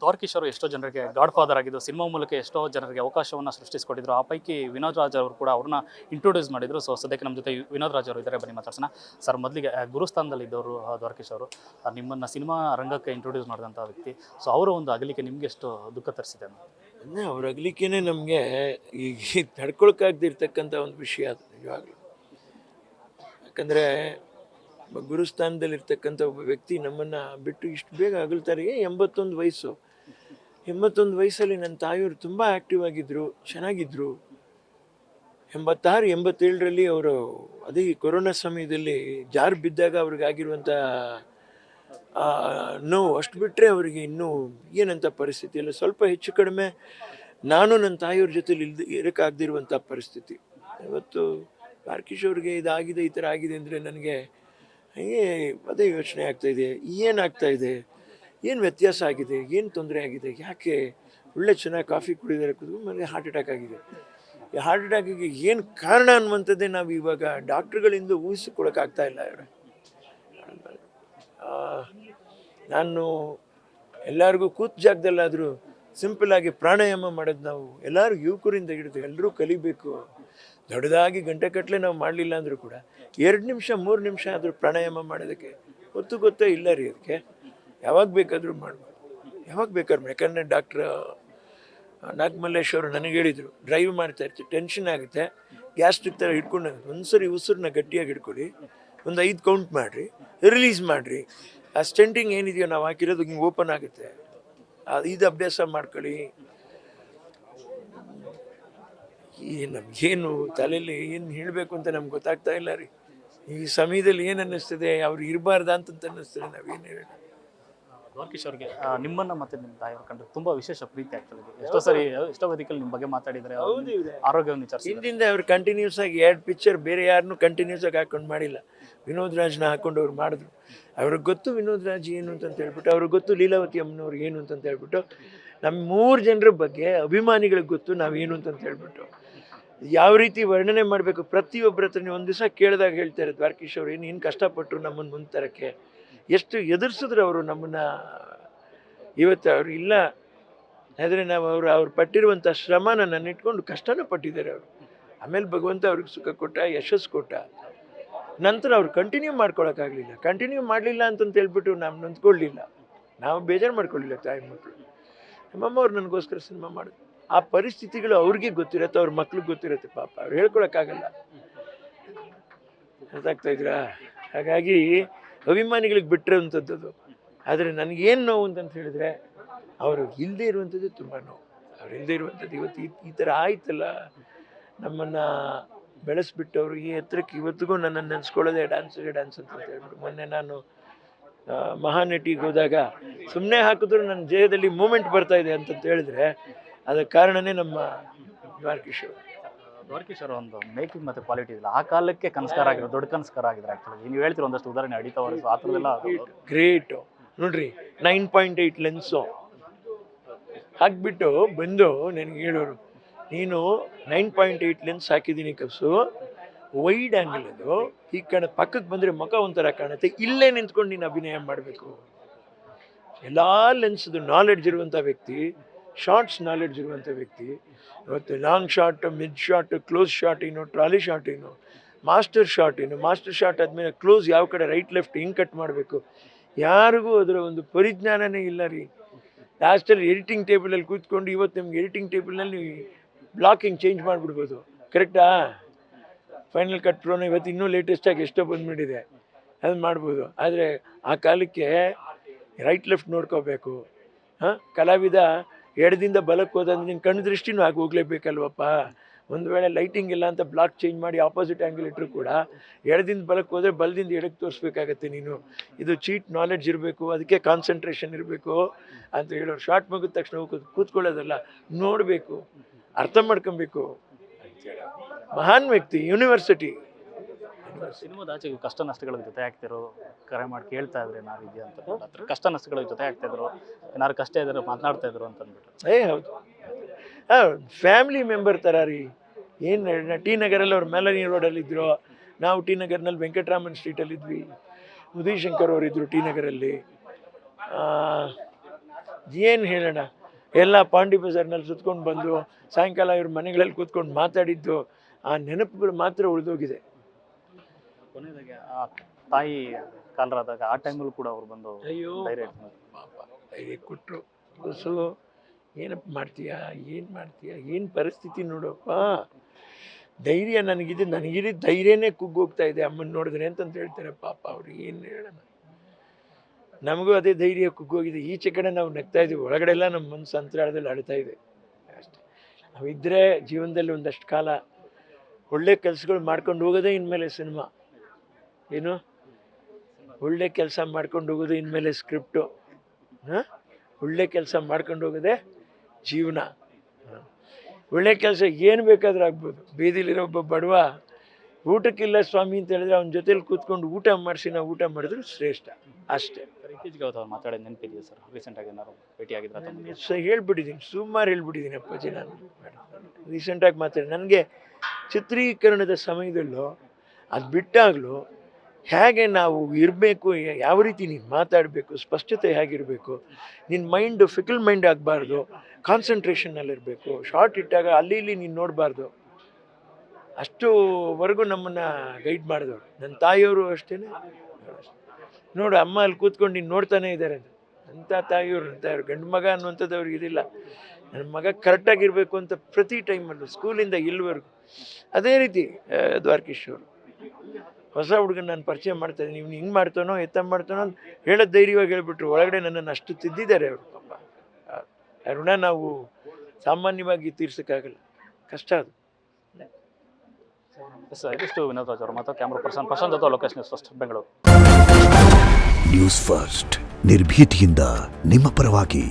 ದ್ವಾರಕೀಶ್ ಅವರು ಎಷ್ಟೋ ಜನರಿಗೆ ಗಾಡ್ ಫಾದರ್ ಆಗಿದ್ದು, ಸಿನಿಮಾ ಮೂಲಕ ಎಷ್ಟೋ ಜನರಿಗೆ ಅವಕಾಶವನ್ನು ಸೃಷ್ಟಿಸಿಕೊಟ್ಟಿದ್ರು. ಆ ಪೈಕಿ ವಿನೋದ್ ರಾಜ್ ಅವರು ಕೂಡ ಅವ್ರನ್ನ ಇಂಟ್ರೊಡ್ಯೂಸ್ ಮಾಡಿದ್ರು. ಸೊ ಸದ್ಯಕ್ಕೆ ನಮ್ಮ ಜೊತೆ ವಿನೋದ್ ರಾಜ್ ಅವರು ಇದ್ದಾರೆ, ಬನ್ನಿ ಮಾತಾಡ್ಸೋಣ. ಸರ್, ಮೊದಲಿಗೆ ಗುರುಸ್ಥಾನದಲ್ಲಿ ಇದ್ದವರು ದ್ವಾರಕೀಶ್ ಅವರು, ನಿಮ್ಮನ್ನು ಸಿನಿಮಾ ರಂಗಕ್ಕೆ ಇಂಟ್ರೊಡ್ಯೂಸ್ ಮಾಡಿದಂಥ ವ್ಯಕ್ತಿ. ಸೊ ಅವರ ಒಂದು ಅಗಲಿಕೆ ನಿಮ್ಗೆ ಎಷ್ಟು ದುಃಖ ತರಿಸಿದೆ? ಅಂದರೆ ಅವ್ರ ಅಗಲಿಕೆನೇ ನಮಗೆ ಈಗ ತಡ್ಕೊಳಕ್ಕಾಗದಿರ್ತಕ್ಕಂಥ ಒಂದು ವಿಷಯ ಅದು ನಿಜವಾಗ್ಲೂ. ಯಾಕಂದರೆ ಗುರುಸ್ಥಾನದಲ್ಲಿರ್ತಕ್ಕಂಥ ಒಬ್ಬ ವ್ಯಕ್ತಿ ನಮ್ಮನ್ನು ಬಿಟ್ಟು ಇಷ್ಟು ಬೇಗ ಅಗಲ್ತಾರೆ. 81 ವಯಸ್ಸು. 81 ವಯಸ್ಸಲ್ಲಿ ನನ್ನ ತಾಯಿಯವರು ತುಂಬ ಆ್ಯಕ್ಟಿವ್ ಆಗಿದ್ದರು, ಚೆನ್ನಾಗಿದ್ದರು. 86, 87ರಲ್ಲಿ ಅವರು ಅದೇ ಕೊರೋನಾ ಸಮಯದಲ್ಲಿ ಜಾರು ಬಿದ್ದಾಗ ಅವ್ರಿಗಾಗಿರುವಂಥ ನೋವು ಅಷ್ಟು ಬಿಟ್ಟರೆ ಅವರಿಗೆ ಇನ್ನೂ ಏನಂಥ ಪರಿಸ್ಥಿತಿ ಇಲ್ಲ. ಸ್ವಲ್ಪ ಹೆಚ್ಚು ಕಡಿಮೆ ನಾನು ನನ್ನ ತಾಯಿಯವ್ರ ಜೊತೆಲಿ ಇರೋಕ್ಕಾಗದಿರುವಂಥ ಪರಿಸ್ಥಿತಿ. ಇವತ್ತು ದ್ವಾರಕೀಶ್ ಅವ್ರಿಗೆ ಇದಾಗಿದೆ, ಈ ಥರ ಆಗಿದೆ ಅಂದರೆ ನನಗೆ ಹೀಗೆ ಅದೇ ಯೋಚನೆ ಆಗ್ತಾಯಿದೆ. ಏನಾಗ್ತಾಯಿದೆ, ಏನು ವ್ಯತ್ಯಾಸ ಆಗಿದೆ, ಏನು ತೊಂದರೆ ಆಗಿದೆ, ಯಾಕೆ ಒಳ್ಳೆ ಚೆನ್ನಾಗಿ ಕಾಫಿ ಕುಡಿದರೆ ಕುಡಿದು ನನಗೆ ಹಾರ್ಟ್ ಅಟ್ಯಾಕ್ ಆಗಿದೆ. ಈ ಹಾರ್ಟ್ ಅಟ್ಯಾಕಿಗೆ ಏನು ಕಾರಣ ಅನ್ನುವಂಥದ್ದೇ ನಾವು ಇವಾಗ ಡಾಕ್ಟ್ರುಗಳಿಂದ ಊಹಿಸಿಕೊಡೋಕ್ಕಾಗ್ತಾ ಇಲ್ಲ. ಇವರೇ ನಾನು ಎಲ್ಲರಿಗೂ ಕೂತ ಜಾಗದಲ್ಲಾದರೂ ಸಿಂಪಲ್ಲಾಗಿ ಪ್ರಾಣಾಯಾಮ ಮಾಡೋದು ನಾವು ಎಲ್ಲರೂ ಯುವಕರಿಂದ ಹಿಡಿದು ಎಲ್ಲರೂ ಕಲಿಬೇಕು. ದೊಡ್ಡದಾಗಿ ಗಂಟೆಗಟ್ಟಲೆ ನಾವು ಮಾಡಲಿಲ್ಲ ಅಂದರೂ ಕೂಡ 2 ನಿಮಿಷ 3 ನಿಮಿಷ ಆದರೂ ಪ್ರಾಣಾಯಾಮ ಮಾಡೋದಕ್ಕೆ ಗೊತ್ತೇ ಇಲ್ಲ ರೀ. ಅದಕ್ಕೆ ಯಾವಾಗ ಬೇಕಾದರೂ ಮಾಡ್ಬೋದು, ಯಾವಾಗ ಬೇಕಾದ್ರೂ. ಯಾಕಂದರೆ ಡಾಕ್ಟ್ರ್ ನಾಗಮಲ್ಲೇಶ್ ಅವರು ನನಗೆ ಹೇಳಿದರು, ಡ್ರೈವ್ ಮಾಡ್ತಾ ಇರ್ತೀವಿ, ಟೆನ್ಷನ್ ಆಗುತ್ತೆ, ಗ್ಯಾಸ್ಟ್ರಿಕ್ ಥರ ಹಿಡ್ಕೊಂಡು ಒಂದ್ಸರಿ ಉಸಿರನ್ನ ಗಟ್ಟಿಯಾಗಿ ಹಿಡ್ಕೊಳ್ಳಿ, ಒಂದು 5 ಕೌಂಟ್ ಮಾಡಿರಿ, ರಿಲೀಸ್ ಮಾಡಿರಿ. ಆ ಸ್ಟೆಂಟಿಂಗ್ ಏನಿದೆಯೋ ನಾವು ಹಾಕಿರೋದು ಹಿಂಗೆ ಓಪನ್ ಆಗುತ್ತೆ, ಇದು ಅಭ್ಯಾಸ ಮಾಡ್ಕೊಳ್ಳಿ. ನಮಗೇನು ತಲೆಯಲ್ಲಿ ಏನು ಹೇಳಬೇಕು ಅಂತ ನಮ್ಗೆ ಗೊತ್ತಾಗ್ತಾ ಇಲ್ಲ ರೀ. ಈ ಸಮಯದಲ್ಲಿ ಏನು ಅನ್ನಿಸ್ತದೆ, ಅವ್ರು ಇರಬಾರ್ದ ಅಂತ ಅನ್ನಿಸ್ತದೆ. ನಾವೇನು ಹೇಳಿ ದ್ವಾರಕೀಶ್ ಅವ್ರಿಗೆ ನಿಮ್ಮನ್ನು ಮತ್ತು ನಿಮ್ಮ ತಾಯಿಯವ್ರ ಕಂಡ್ರೆ ತುಂಬ ವಿಶೇಷ ಪ್ರೀತಿ ಆಗ್ತದೆ. ಎಷ್ಟೋ ಸರಿ ಎಷ್ಟೋ ವೇದಿಕೆಯಲ್ಲಿ ನಿಮ್ಮ ಬಗ್ಗೆ ಮಾತಾಡಿದರೆ, ಆರೋಗ್ಯವನ್ನು ವಿಚಾರಿಸಿ. ಹಿಂದಿಂದ ಅವ್ರು ಕಂಟಿನ್ಯೂಸ್ ಆಗಿ 2 ಪಿಕ್ಚರ್ ಬೇರೆ ಯಾರನ್ನೂ ಕಂಟಿನ್ಯೂಸ್ ಆಗಿ ಹಾಕೊಂಡು ಮಾಡಿಲ್ಲ. ವಿನೋದ್ ರಾಜ್ನ ಹಾಕೊಂಡು ಅವ್ರು ಮಾಡಿದ್ರು. ಅವ್ರಿಗೆ ಗೊತ್ತು ವಿನೋದ್ ರಾಜ್ ಏನು ಅಂತ ಹೇಳ್ಬಿಟ್ಟು, ಅವ್ರಿಗೆ ಗೊತ್ತು ಲೀಲಾವತಿ ಅಮ್ಮನವ್ರು ಏನು ಅಂತ ಹೇಳ್ಬಿಟ್ಟು, ನಮ್ಮ 3 ಜನರ ಬಗ್ಗೆ ಅಭಿಮಾನಿಗಳಿಗೆ ಗೊತ್ತು ನಾವೇನು ಅಂತ ಹೇಳ್ಬಿಟ್ಟು. ಯಾವ ರೀತಿ ವರ್ಣನೆ ಮಾಡಬೇಕು ಪ್ರತಿಯೊಬ್ಬರ ಹತ್ರ ನೀವು ಒಂದು ದಿವಸ ಕೇಳಿದಾಗ ಹೇಳ್ತಾರೆ, ದ್ವಾರಕೀಶ್ ಅವರು ಏನು ಕಷ್ಟಪಟ್ಟರು ನಮ್ಮನ್ನು ಮುಂದೆ ತರೋಕ್ಕೆ, ಎಷ್ಟು ಎದುರಿಸಿದ್ರು ಅವರು ನಮ್ಮನ್ನು. ಇವತ್ತು ಅವರು ಇಲ್ಲ ಆದರೆ ನಾವು ಅವ್ರು ಪಟ್ಟಿರುವಂಥ ಶ್ರಮನ ನನ್ನ ಇಟ್ಕೊಂಡು ಕಷ್ಟನೂ ಪಟ್ಟಿದ್ದಾರೆ ಅವರು. ಆಮೇಲೆ ಭಗವಂತ ಅವ್ರಿಗೆ ಸುಖ ಕೊಟ್ಟ, ಯಶಸ್ಸು ಕೊಟ್ಟ. ನಂತರ ಅವ್ರು ಕಂಟಿನ್ಯೂ ಮಾಡ್ಕೊಳಕ್ಕಾಗಲಿಲ್ಲ. ಕಂಟಿನ್ಯೂ ಮಾಡಲಿಲ್ಲ ಅಂತಂತ ಹೇಳ್ಬಿಟ್ಟು ನಾವು ನೊಂದ್ಕೊಳ್ಳಿಲ್ಲ, ನಾವು ಬೇಜಾರು ಮಾಡ್ಕೊಳ್ಳಿಲ್ಲ. ತಾಯಿ ಮಕ್ಕಳು ನಮ್ಮಮ್ಮ ಅವ್ರು ನನಗೋಸ್ಕರ ಸಿನಿಮಾ ಮಾಡಿದ್ರು. ಆ ಪರಿಸ್ಥಿತಿಗಳು ಅವ್ರಿಗೆ ಗೊತ್ತಿರತ್ತೆ, ಅವ್ರ ಮಕ್ಳಿಗೆ ಗೊತ್ತಿರತ್ತೆ. ಪಾಪ ಅವ್ರು ಹೇಳ್ಕೊಳಕ್ಕಾಗಲ್ಲ. ಅರ್ಥಾಗ್ತಾ ಇದ್ರಾ? ಹಾಗಾಗಿ ಅಭಿಮಾನಿಗಳಿಗೆ ಬಿಟ್ಟಿರೋವಂಥದ್ದು. ಆದರೆ ನನಗೇನು ನೋವು ಅಂತಂತ ಹೇಳಿದ್ರೆ, ಅವರು ಇಲ್ಲದೆ ಇರುವಂಥದ್ದು ತುಂಬ ನೋವು. ಅವ್ರು ಇಲ್ಲದೆ ಇರುವಂಥದ್ದು ಇವತ್ತು ಈ ಥರ ಆಯ್ತಲ್ಲ. ನಮ್ಮನ್ನು ಬೆಳೆಸ್ಬಿಟ್ಟವರು ಈ ಎತ್ತರಕ್ಕೆ ಇವತ್ತಿಗೂ ನನ್ನನ್ನು ನೆನೆಸ್ಕೊಳ್ಳೋದೇ ಡ್ಯಾನ್ಸ್ ಅಂತ ಹೇಳ್ಬಿಟ್ಟು. ಮೊನ್ನೆ ನಾನು ಮಹಾನಟಿಗೆ ಹೋದಾಗ ಸುಮ್ಮನೆ ಹಾಕಿದ್ರು ನನ್ನ ಜಯದಲ್ಲಿ ಮೂಮೆಂಟ್ ಬರ್ತಾ ಇದೆ ಅಂತ ಹೇಳಿದ್ರೆ ಅದಕ್ಕೆ ಕಾರಣನೇ ನಮ್ಮ ದ್ವಾರಕೀಶ್ ಅವರು. ದ್ವಾರಕೀಶ್ ಅವರ ಒಂದು ಮೇಕಿಂಗ್ ಮತ್ತು ಕ್ವಾಲಿಟಿ ಇಲ್ಲ, ಆ ಕಾಲಕ್ಕೆ ಕನಸ್ಕಾರ ಆಗಿರೋ ದೊಡ್ಡ ಕನಸ್ಕಾರ ಆಗಿದ್ರೆ. ಆ್ಯಕ್ಚುಲಿ ನೀವು ಹೇಳ್ತೀರ ಒಂದಷ್ಟು ಉದಾಹರಣೆ ಅಡಿತಾ ಅವರು ಆ ಥರದ್ದೆಲ್ಲ ಗ್ರೇಟು. ನೋಡ್ರಿ 9.8 ಲೆನ್ಸು ಹಾಕ್ಬಿಟ್ಟು ಬಂದು ನನಗೆ ಹೇಳೋರು, ನೀನು 9.8 ಲೆನ್ಸ್ ಹಾಕಿದ್ದೀನಿ ಕಸು, ವೈಡ್ ಆ್ಯಂಗಲ್ ಅದು, ಈ ಕಡೆ ಪಕ್ಕಕ್ಕೆ ಬಂದರೆ ಮುಖ ಒಂಥರ ಕಾಣುತ್ತೆ, ಇಲ್ಲೇ ನಿಂತ್ಕೊಂಡು ನೀನು ಅಭಿನಯ ಮಾಡಬೇಕು. ಎಲ್ಲ ಲೆನ್ಸ್ದು ನಾಲೆಡ್ಜ್ ಇರುವಂಥ ವ್ಯಕ್ತಿ, ಶಾರ್ಟ್ಸ್ ನಾಲೆಡ್ಜ್ ಇರುವಂಥ ವ್ಯಕ್ತಿ. ಇವತ್ತು long shot, mid shot, close shot ಏನು, ಟ್ರಾಲಿ ಶಾಟ್ ಏನು, ಮಾಸ್ಟರ್ ಶಾಟ್ ಏನು, ಮಾಸ್ಟರ್ ಶಾಟ್ ಆದಮೇಲೆ ಕ್ಲೋಸ್ ಯಾವ ಕಡೆ ರೈಟ್ ಲೆಫ್ಟ್ ಹಿಂಗೆ ಕಟ್ ಮಾಡಬೇಕು, ಯಾರಿಗೂ ಅದರ ಒಂದು ಪರಿಜ್ಞಾನನೇ ಇಲ್ಲ ರೀ. ಲಾಸ್ಟಲ್ಲಿ ಎಡಿಟಿಂಗ್ ಟೇಬಲಲ್ಲಿ ಕೂತ್ಕೊಂಡು ಇವತ್ತು ನಿಮ್ಗೆ ಎಡಿಟಿಂಗ್ ಟೇಬಲ್ನಲ್ಲಿ ಬ್ಲಾಕಿಂಗ್ ಚೇಂಜ್ ಮಾಡಿಬಿಡ್ಬೋದು, ಕರೆಕ್ಟಾ? ಫೈನಲ್ ಕಟ್ ಪ್ರೋನ ಇವತ್ತು ಇನ್ನೂ ಲೇಟೆಸ್ಟಾಗಿ ಎಷ್ಟೋ ಬಂದುಬಿಟ್ಟಿದೆ, ಅದು ಮಾಡ್ಬೋದು. ಆದರೆ ಆ ಕಾಲಕ್ಕೆ ರೈಟ್ ಲೆಫ್ಟ್ ನೋಡ್ಕೋಬೇಕು. ಕಲಾವಿದ ಎಡದಿಂದ ಬಲಕ್ಕೆ ಹೋದಂದ್ರೆ ನಿನ್ನ ಕಣ್ಣು ದೃಷ್ಟಿನೂ ಆಗಿ ಹೋಗ್ಲೇಬೇಕಲ್ವಪ್ಪ. ಒಂದು ವೇಳೆ ಲೈಟಿಂಗ್ ಇಲ್ಲ ಅಂತ ಬ್ಲಾಕ್ ಚೇಂಜ್ ಮಾಡಿ ಆಪೋಸಿಟ್ ಆ್ಯಂಗಲ್ ಇಟ್ಟರು ಕೂಡ ಎಡದಿಂದ ಬಲಕ್ಕೆ ಹೋದರೆ ಬಲದಿಂದ ಎಡಕ್ಕೆ ತೋರಿಸ್ಬೇಕಾಗತ್ತೆ ನೀನು. ಇದು ಚೀಟ್ ನಾಲೆಡ್ಜ್ ಇರಬೇಕು, ಅದಕ್ಕೆ ಕಾನ್ಸಂಟ್ರೇಷನ್ ಇರಬೇಕು ಅಂತ ಹೇಳೋರು. ಶಾರ್ಟ್ ಮುಗಿದ ತಕ್ಷಣ ಕೂತ್ಕೊಳ್ಳೋದಲ್ಲ, ನೋಡಬೇಕು, ಅರ್ಥ ಮಾಡ್ಕೊಬೇಕು ಅಂತೇಳಿ. ಮಹಾನ್ ವ್ಯಕ್ತಿ, ಯೂನಿವರ್ಸಿಟಿ. ಸಿನಿಮಾದ ಆಚೆಗೆ ಕಷ್ಟ ನಷ್ಟಗಳ ಜೊತೆ ಆಗ್ತಿರೋ ಕರೆ ಮಾಡಿ ಕೇಳ್ತಾ ಇದ್ರೆ ಏನಾರು ಇದೆಯಾ ಅಂತ, ಕಷ್ಟ ನಷ್ಟಗಳ ಜೊತೆ ಆಗ್ತಾಯಿದ್ರು, ಏನಾರು ಕಷ್ಟ ಇದ್ರು ಮಾತನಾಡ್ತಾ ಇದ್ರು ಅಂತ ಅಂದ್ಬಿಟ್ಟು. ಹೌದು, ಫ್ಯಾಮಿಲಿ ಮೆಂಬರ್ ಥರ ರೀ. ಏನು ಟಿ ನಗರಲ್ಲಿ ಅವ್ರು ಮೆಲನಿ ರೋಡಲ್ಲಿದ್ದರು, ನಾವು ಟಿ ನಗರ್ನಲ್ಲಿ ವೆಂಕಟರಾಮನ್ ಸ್ಟ್ರೀಟಲ್ಲಿದ್ವಿ. ಉದಯ್ ಶಂಕರ್ ಅವರಿದ್ದರು ಟಿ ನಗರಲ್ಲಿ. ಏನು ಹೇಳೋಣ, ಎಲ್ಲ ಪಾಂಡಿ ಬಜಾರ್ನಲ್ಲಿ ಸುತ್ಕೊಂಡು ಬಂದು ಸಾಯಂಕಾಲ ಇವ್ರ ಮನೆಗಳಲ್ಲಿ ಕೂತ್ಕೊಂಡು ಮಾತಾಡಿದ್ದು ಆ ನೆನಪುಗಳು ಮಾತ್ರ ಉಳಿದೋಗಿದೆ. ಕೊನೆಯದಾಗಿ ಆ ತಾಯಿ ಕಾಲರಾದಾಗ ಆ ಟೈಮಲ್ಲೂ ಕೂಡ ಅವ್ರು ಬಂದು ಅಯ್ಯೋ ಧೈರ್ಯ ಪಾಪ ಧೈರ್ಯ ಕೊಟ್ಟರು. ಹೊಸು ಏನಪ್ಪ ಮಾಡ್ತೀಯಾ, ಏನು ಪರಿಸ್ಥಿತಿ ನೋಡಪ್ಪ, ಧೈರ್ಯ ನನಗಿದ್ದು ಧೈರ್ಯನೇ ಕುಗ್ಗೋಗ್ತಾ ಇದೆ ಅಮ್ಮನ ನೋಡಿದ್ರೆ ಅಂತಂತ ಹೇಳ್ತಾರೆ. ಪಾಪ ಅವ್ರು ಏನು ಹೇಳೋಣ, ನಮಗೂ ಅದೇ ಧೈರ್ಯ ಕುಗ್ಗೋಗಿದೆ. ಈಚೆ ಕಡೆ ನಾವು ನಗ್ತಾ ಇದ್ದೀವಿ, ಒಳಗಡೆ ಎಲ್ಲ ನಮ್ಮ ಮನಸ್ಸು ಅಂತರಾಳದಲ್ಲಿ ಅಳ್ತಾ ಇದೆ ಅಷ್ಟೇ. ನಾವಿದ್ದರೆ ಜೀವನದಲ್ಲಿ ಒಂದಷ್ಟು ಕಾಲ ಒಳ್ಳೆ ಕೆಲಸಗಳು ಮಾಡ್ಕೊಂಡು ಹೋಗೋದೇ ಇನ್ಮೇಲೆ ಸಿನಿಮಾ, ಏನು ಒಳ್ಳೆ ಕೆಲಸ ಮಾಡ್ಕೊಂಡು ಹೋಗೋದು ಇನ್ಮೇಲೆ ಸ್ಕ್ರಿಪ್ಟು, ಒಳ್ಳೆ ಕೆಲಸ ಮಾಡ್ಕೊಂಡು ಹೋಗೋದೇ ಜೀವನ. ಒಳ್ಳೆ ಕೆಲಸ ಏನು ಬೇಕಾದರೂ ಆಗ್ಬೋದು. ಬೀದಿಲಿರೋ ಒಬ್ಬ ಬಡವ ಊಟಕ್ಕಿಲ್ಲ ಸ್ವಾಮಿ ಅಂತ ಹೇಳಿದ್ರೆ ಅವನ ಜೊತೆಲಿ ಕೂತ್ಕೊಂಡು ಊಟ ಮಾಡಿಸಿ ನಾವು ಊಟ ಮಾಡಿದ್ರು ಶ್ರೇಷ್ಠ ಅಷ್ಟೇ. ಇತ್ತೀಚೆಗೆ ಅವ್ರು ಮಾತಾಡೋದು ನೆನಪಿದೆಯಾ ಸರ್? ರೀಸೆಂಟಾಗಿ ಏನಾದ್ರು ಭೇಟಿಯಾಗಿದ್ರೆ ಹೇಳ್ಬಿಟ್ಟಿದ್ದೀನಿ, ಸುಮಾರು ಹೇಳ್ಬಿಟ್ಟಿದ್ದೀನಿ ಅಪ್ಪಾಜಿ. ನಾನು ರೀಸೆಂಟಾಗಿ ಮಾತಾಡಿ ನನಗೆ ಚಿತ್ರೀಕರಣದ ಸಮಯದಲ್ಲೂ ಅದು ಬಿಟ್ಟಾಗಲೂ ಹೇಗೆ ನಾವು ಇರಬೇಕು, ಯಾವ ರೀತಿ ನೀನು ಮಾತಾಡಬೇಕು, ಸ್ಪಷ್ಟತೆ ಹೇಗಿರಬೇಕು, ನಿನ್ನ ಮೈಂಡು ಫಿಕಲ್ ಮೈಂಡ್ ಆಗಬಾರ್ದು, ಕಾನ್ಸಂಟ್ರೇಷನ್ನಲ್ಲಿರಬೇಕು, ಶಾರ್ಟ್ ಇಟ್ಟಾಗ ಅಲ್ಲಿ ಇಲ್ಲಿ ನೀನು ನೋಡಬಾರ್ದು, ಅಷ್ಟುವರೆಗೂ ನಮ್ಮನ್ನು ಗೈಡ್ ಮಾಡಿದವರು. ನನ್ನ ತಾಯಿಯವರು ಅಷ್ಟೇ. ನೋಡು ಅಮ್ಮ ಅಲ್ಲಿ ಕೂತ್ಕೊಂಡು ನೀನು ನೋಡ್ತಾನೆ ಇದ್ದಾರೆ ಅಂತ ತಾಯಿಯವರು ಗಂಡು ಮಗ ಅನ್ನುವಂಥದ್ದು ಅವ್ರಿಗೆ ಇದಿಲ್ಲ. ನನ್ನ ಮಗ ಕರೆಕ್ಟಾಗಿರಬೇಕು ಅಂತ ಪ್ರತಿ ಟೈಮಲ್ಲೂ ಸ್ಕೂಲಿಂದ ಇಲ್ಲಿವರೆಗೂ. ಅದೇ ರೀತಿ ದ್ವಾರಕೀಶ್ ಅವರು ಹೊಸ ಹುಡುಗನ ನಾನು ಪರಿಚಯ ಮಾಡ್ತಾಯಿದ್ದೀನಿ, ನೀವು ಹಿಂಗೆ ಮಾಡ್ತಾನೋ ಮಾಡ್ತಾನೋ ಅಂತ ಹೇಳೋದು ಧೈರ್ಯವಾಗಿ ಹೇಳ್ಬಿಟ್ರು. ಒಳಗಡೆ ನನ್ನನ್ನು ಅಷ್ಟು ತಿದ್ದಿದ್ದಾರೆ ಅವರು. ಪಾಪ ಆ ಋಣ ನಾವು ಸಾಮಾನ್ಯವಾಗಿ ತೀರ್ಸೋಕ್ಕಾಗಲ್ಲ, ಕಷ್ಟ ಅದು. ಇದಿಷ್ಟು ವಿನೋದ್ ರಾಜ್ ಅವರು ಮತ್ತು ಕ್ಯಾಮ್ರಾ ಪರ್ಸನ್ ಪ್ರಶಾಂತ್ ಜೊತೆ Lokesh news first Bengaluru. News first ನಿರ್ಭೀತಿಯಿಂದ ನಿಮ್ಮ ಪರವಾಗಿ.